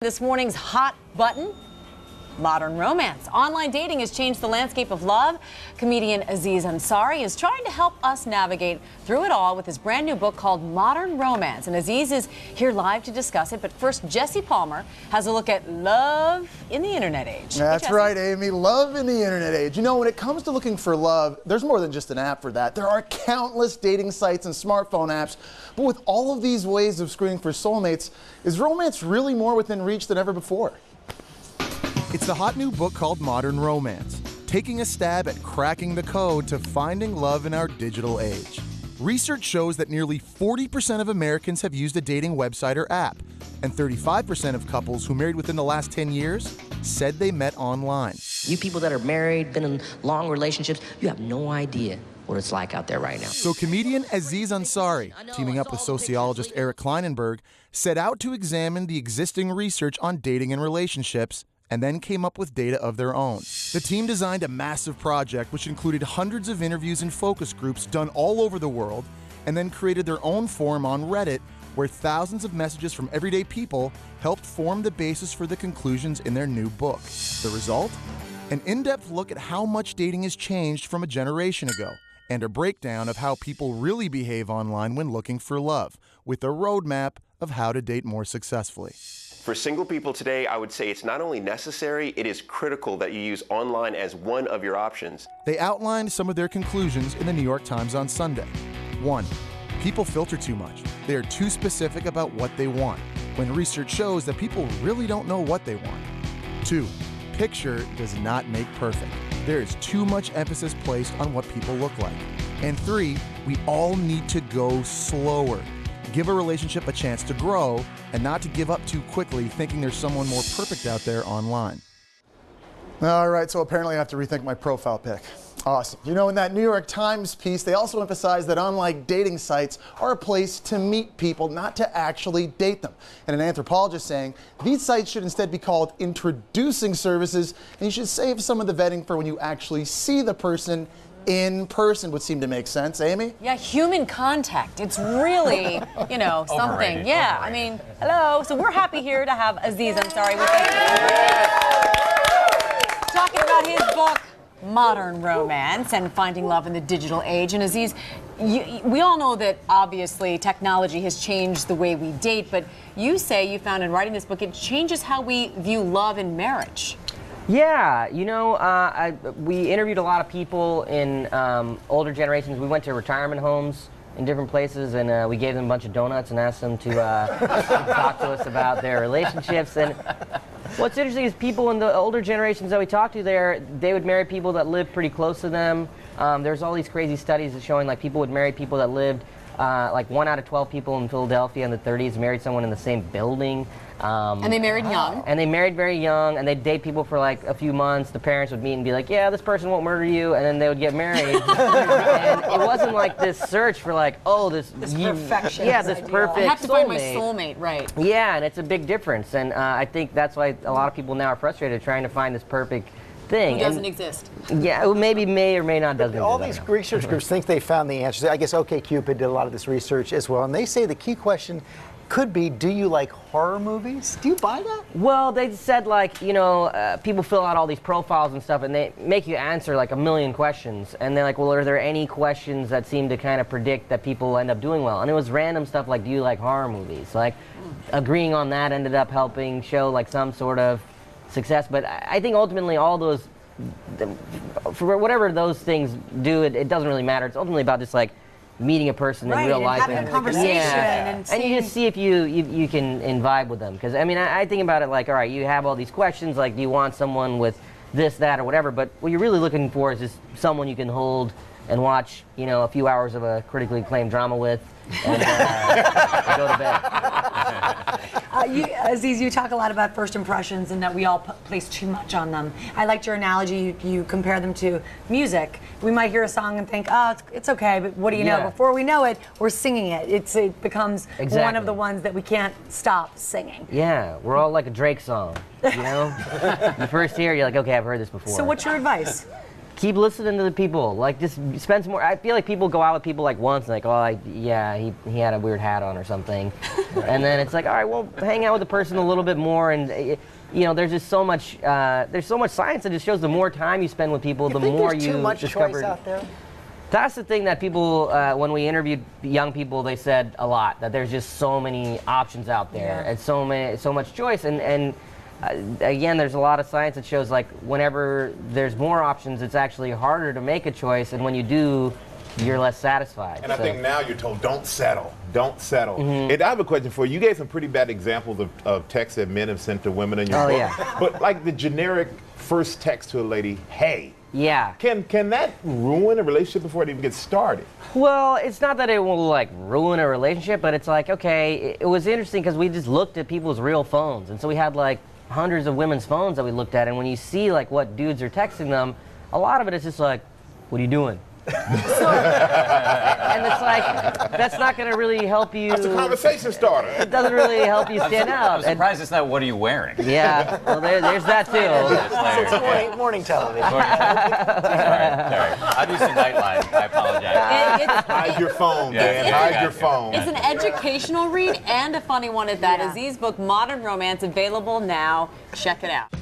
This morning's hot button, modern romance. Online dating has changed the landscape of love. Comedian Aziz Ansari is trying to help us navigate through it all with his brand new book called Modern Romance. And Aziz is here live to discuss it. But first, Jesse Palmer has a look at love in the internet age. That's right, Amy. Love in the internet age. You know, when it comes to looking for love, there's more than just an app for that. There are countless dating sites and smartphone apps. But with all of these ways of screening for soulmates, is romance really more within reach than ever before? It's the hot new book called Modern Romance, taking a stab at cracking the code to finding love in our digital age. Research shows that nearly 40% of Americans have used a dating website or app, and 35% of couples who married within the last 10 years said they met online. You people that are married, been in long relationships, you have no idea what it's like out there right now. So comedian Aziz Ansari, teaming up with sociologist Eric Kleinenberg, set out to examine the existing research on dating and relationships and then came up with data of their own. The team designed a massive project which included hundreds of interviews and focus groups done all over the world, and then created their own forum on Reddit where thousands of messages from everyday people helped form the basis for the conclusions in their new book. The result? An in-depth look at how much dating has changed from a generation ago, and a breakdown of how people really behave online when looking for love, with a roadmap of how to date more successfully. For single people today, I would say it's not only necessary, it is critical that you use online as one of your options. They outlined some of their conclusions in the New York Times on Sunday. 1. People filter too much. They are too specific about what they want, when research shows that people really don't know what they want. 2. Picture does not make perfect. There is too much emphasis placed on what people look like. And 3. We all need to go slower. Give a relationship a chance to grow and not to give up too quickly thinking there's someone more perfect out there online. All right, so apparently I have to rethink my profile pic. Awesome. You know, in that New York Times piece, they also emphasize that unlike dating sites are a place to meet people, not to actually date them. And an anthropologist saying these sites should instead be called introducing services, and you should save some of the vetting for when you actually see the person in person. Would seem to make sense. Amy? Yeah, human contact. It's really, you know, something. Yeah, I mean, hello. So we're happy here to have Aziz Ansari with us. Talking about his book, Modern Romance and Finding Love in the Digital Age. And Aziz, we all know that obviously technology has changed the way we date, but you say you found in writing this book it changes how we view love and marriage. Yeah, you know, we interviewed a lot of people in older generations. We went to retirement homes in different places, and we gave them a bunch of donuts and asked them to talk to us about their relationships. And what's interesting is people in the older generations that we talked to there, they would marry people that lived pretty close to them. There's all these crazy studies that showing like people would marry people that lived, like 1 out of 12 people in Philadelphia in the 30s married someone in the same building. And they married young. And they married very young, and they'd date people for like a few months. The parents would meet and be like, yeah, this person won't murder you, and then they would get married. And it wasn't like this search for like, oh, this perfection. Yeah, this perfect I have to find my soulmate, right. Yeah, and it's a big difference. And I think that's why a lot of people now are frustrated trying to find this perfect thing. Who doesn't exist. Yeah, maybe may or may not doesn't All exist. these research groups think they found the answers. I guess OkCupid did a lot of this research as well, and they say the key question could be, do you like horror movies? Do you buy that? Well, they said like, you know, people fill out all these profiles and stuff and they make you answer like 1,000,000 questions. And they're like, well, are there any questions that seem to kind of predict that people end up doing well? And it was random stuff like, do you like horror movies? Like, agreeing on that ended up helping show like some sort of success. But I think ultimately all those, for whatever those things do, it doesn't really matter. It's ultimately about just like, meeting a person in real life having a conversation and you just see if you can vibe with them. Because I mean, I think about it like, all right, you have all these questions like, do you want someone with this, that, or whatever, but what you're really looking for is just someone you can hold and watch, you know, a few hours of a critically acclaimed drama with and go to bed. Aziz, you talk a lot about first impressions and that we all place too much on them. I liked your analogy. You compare them to music. We might hear a song and think, oh, it's okay, but what do you know? Before we know it, we're singing it. It becomes one of the ones that we can't stop singing. Yeah, we're all like a Drake song, you know? You first hear, you're like, okay, I've heard this before. So what's your advice? keep listening to the people. Like, just spend some more. I feel like people go out with people like once, like, oh, yeah, he had a weird hat on or something, and then it's like, all right, well, hang out with the person a little bit more, and you know, there's just so much. There's so much science that just shows the more time you spend with people, the more you too much discover. choice out there? That's the thing that people, when we interviewed young people, they said a lot, that there's just so many options out there and so much choice. And again, there's a lot of science that shows like whenever there's more options, it's actually harder to make a choice. And when you do, you're less satisfied. And I think now you're told, don't settle. Don't settle. And I have a question for you. You gave some pretty bad examples of texts that men have sent to women in your book. Yeah. But like the generic first text to a lady, hey. Yeah. Can that ruin a relationship before it even gets started? Well, it's not that it will like ruin a relationship, but it's like, okay, it was interesting because we just looked at people's real phones. And so we had like hundreds of women's phones that we looked at. And when you see like what dudes are texting them, a lot of it is just like, what are you doing? And it's like, that's not going to really help you. That's a conversation starter. It doesn't really help you stand out. I'm surprised it's not, what are you wearing? Yeah, well, there's that too. It's morning television. Sorry. I do some Nightline. I apologize. Hide your phone, Dan. Yeah, Hide your phone. It's an educational read and a funny one at that. Yeah. Aziz's book, Modern Romance, available now. Check it out.